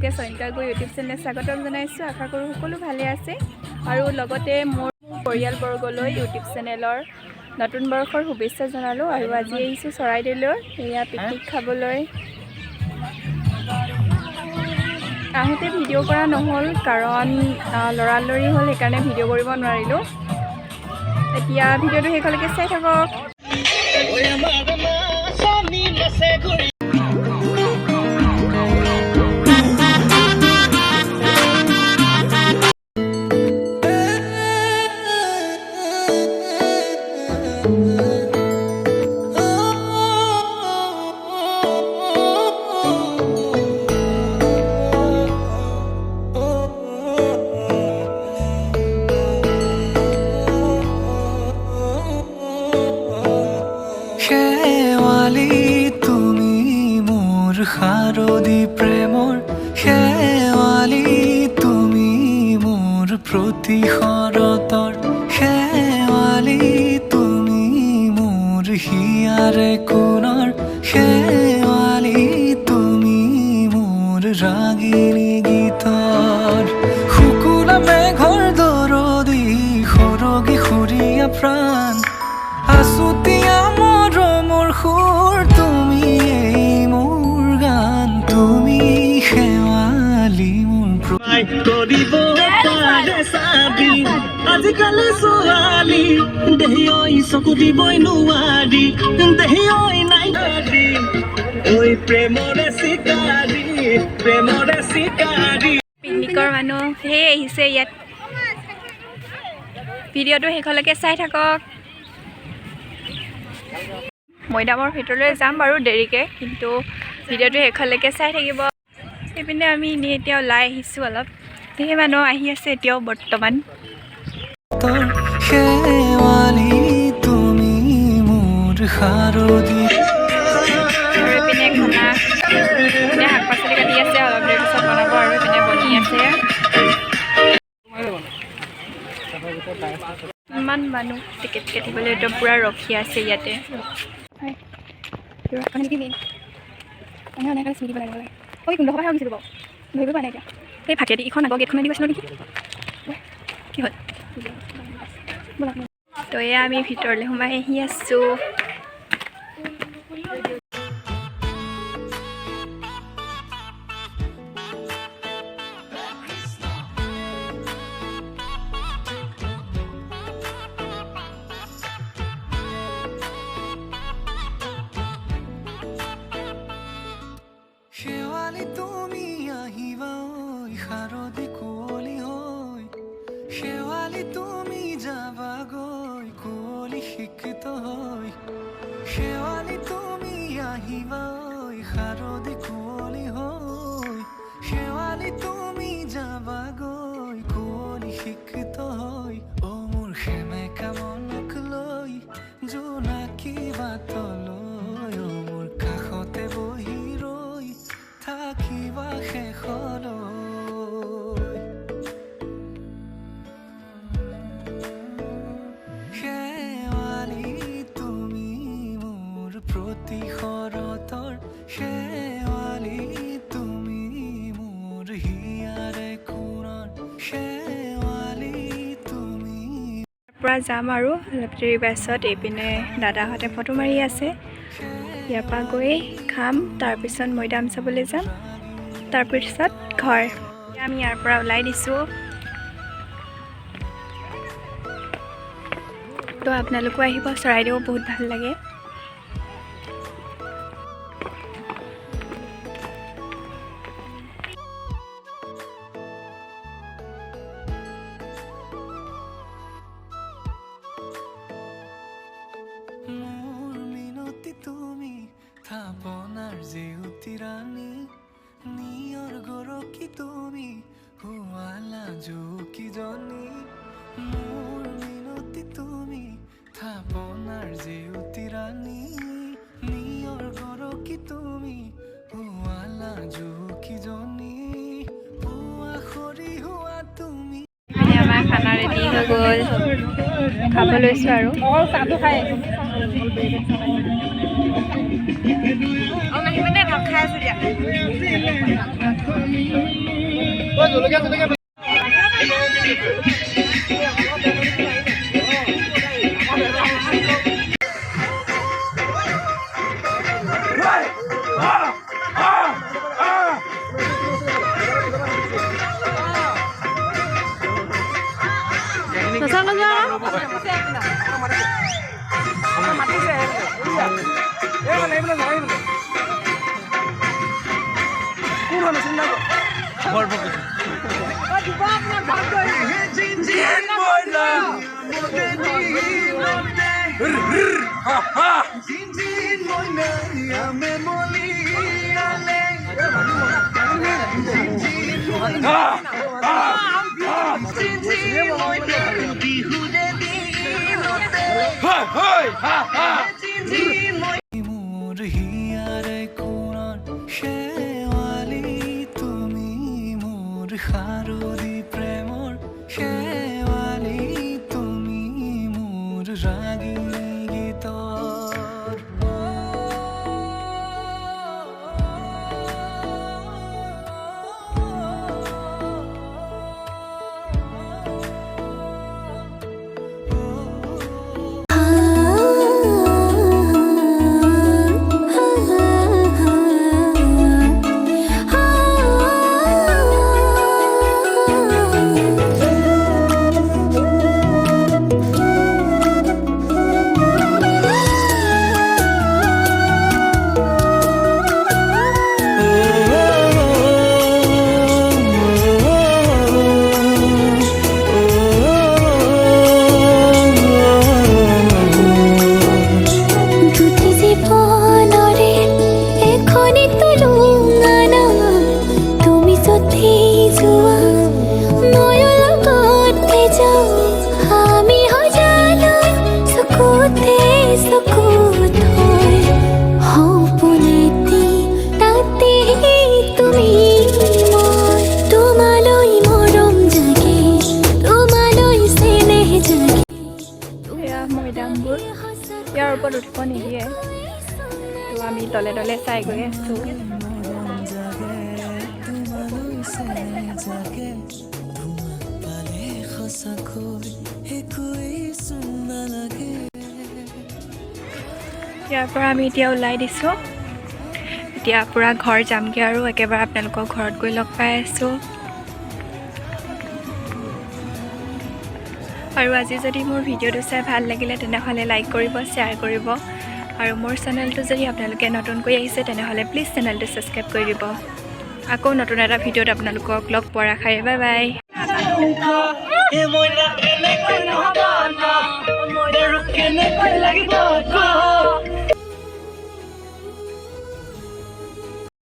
সকলোকে Chayanika Gogoi YouTube channel স্বাগতম জনাইছোঁ। আশা কৰোঁ সকলো ভালে আছে আৰু লগতে মোৰ পৰিয়ালবৰ্গলৈ ইউটিউব চেনেলৰ নতুন বৰ্ষৰ শুভেচ্ছা জনালোঁ। আৰু আজি আহিছোঁ চৰাইদেউলৈ এয়া পিকনিক খাবলৈ। আহোঁতে ভিডিঅ' কৰা নহ'ল কাৰণ লৰালৰি হ'ল, সেইকাৰণে ভিডিঅ' কৰিব নোৱাৰিলোঁ। এতিয়া ভিডিঅ'টো শেষলৈকে চাই থাকক। শাৰদী প্ৰেমৰ শেৱালি তুমি মোৰ প্ৰতি শৰতৰ শেৱালি তুমি মোৰ হিয়াৰে কোণৰ শেৱালি তুমি মোৰ ৰাগিনী গীতৰ শুকুলা মেঘৰ দৰদি সৰগী সৰীয়া প্ৰাণ আছুতীয়া মৰমৰ সুৰ তুমি কৰিব পাৰে চাবি আজিকালি ছোৱালী দেহি ঐ চকু দিবই নোৱাৰি দেহি ঐ নাই ধৰি ঐ প্ৰেমৰে চিকাৰী পিকনিকৰ মানুহ সেই আহিছে ইয়াত। ভিডিঅ'টো শেষলৈকে চাই থাকক। মৈদামৰ ভিতৰলৈ যাম বাৰু দেৰিকৈ, কিন্তু ভিডিঅ'টো শেষলৈকে চাই থাকিব। সেইপিনে আমি এনেই এতিয়া ওলাই আহিছোঁ অলপ, সেই মানুহ আহি আছে এতিয়াও বৰ্তমান। শেৱালি তুমি মোৰ শাৰদী আৰু এইপিনে খানা, এতিয়া শাক পাচলি কাটি আছে, অলপ দেৰি পিছত বনাব আৰু এইপিনে বনি আছে। ইমান মানুহ টিকেট কাটিবলৈ একদম পূৰা ৰখি আছে ইয়াতে। কোনডোখৰ পৰা আনিছিলোঁ বাৰু ধৰিব পৰা নাই এতিয়া। সেই ভাটিয়াটি ইখন আগৰ গেটখনে দি গৈছিলোঁ নেকি, কি হ'ল? তো এয়া আমি ভিতৰলৈ সোমাই আহি আছোঁ। শেৱালি তুমি আহিবা ঐ শাৰদী কুঁৱলী হৈ শেৱালি তুমি যাবা গৈ কুঁৱলী শিক্ষিত হৈ শেৱালি তুমি আহিবা ঐ শাৰদী কুঁৱলী হৈ শেৱালি তুমি যাবা গৈ কুঁৱলী শিক্ষিত হৈ অ মোৰ সেমেকা মনক লৈ জোনাকী বাটলৈ অ মোৰ কাষতে বহি থাকিবা শেষলৈ শেৱালি তুমি মোৰ প্ৰতি শৰতৰ শেৱালি তুমি মোৰ হিয়াৰে কোণৰ শেৱালি তুমি পৰা যাম আৰু অলপ দেৰি পাছত। এইপিনে দাদাহঁতে ফটো মাৰি আছে, ইয়াৰ পৰা গৈ খাম, তাৰপিছত মৈদাম চাবলৈ যাম, তাৰপিছত ঘৰ। আমি ইয়াৰ পৰা ওলাই দিছোঁ। তো আপোনালোকো আহিব, চৰাইদেউ বহুত ভাল লাগে। মোৰ মিনতি তুমি থাপনাৰ জেউতি ৰাণী নিয়ৰ গৰকি তুমি শুৱালা জুকিজনী মোৰ মিনতি তুমি থাপনাৰ জেউতি ৰাণী নিয়ৰ গৰকি তুমি শুৱালা জুকিজনী পুৱা খৰি হোৱা তুমি। আমাৰ খানা ৰেডি হৈ গ'ল, খাব লৈছোঁ আৰু চাহটো খাই মানে ভাত খাই আছোঁ দিয়া। মোৰ হিয়াৰে কোণৰ শেৱালি তুমি মোৰ শাৰদী প্ৰেমৰ শেৱালি তুমি মোৰ ৰাগিনী গীতৰ ইয়াৰ ওপৰত উঠিব নিদিয়ে তো আমি তলে তলে চাই গৈ আছোঁ ইয়াৰ পৰা আমি এতিয়া ওলাই দিছোঁ এতিয়া পূৰা ঘৰ যামগৈ আৰু একেবাৰে আপোনালোকৰ ঘৰত গৈ লগ পাই আছোঁ আৰু আজি যদি মোৰ ভিডিঅ'টো চাই ভাল লাগিলে তেনেহ'লে লাইক কৰিব শ্বেয়াৰ কৰিব আৰু মোৰ চেনেলটো যদি আপোনালোকে নতুনকৈ আহিছে তেনেহ'লে প্লিজ চেনেলটো ছাবস্ক্ৰাইব কৰি দিব আকৌ নতুন এটা ভিডিঅ'ত আপোনালোকক লগ পোৱাৰ আশাৰে বাই বাই কেনেকৈ লাগিব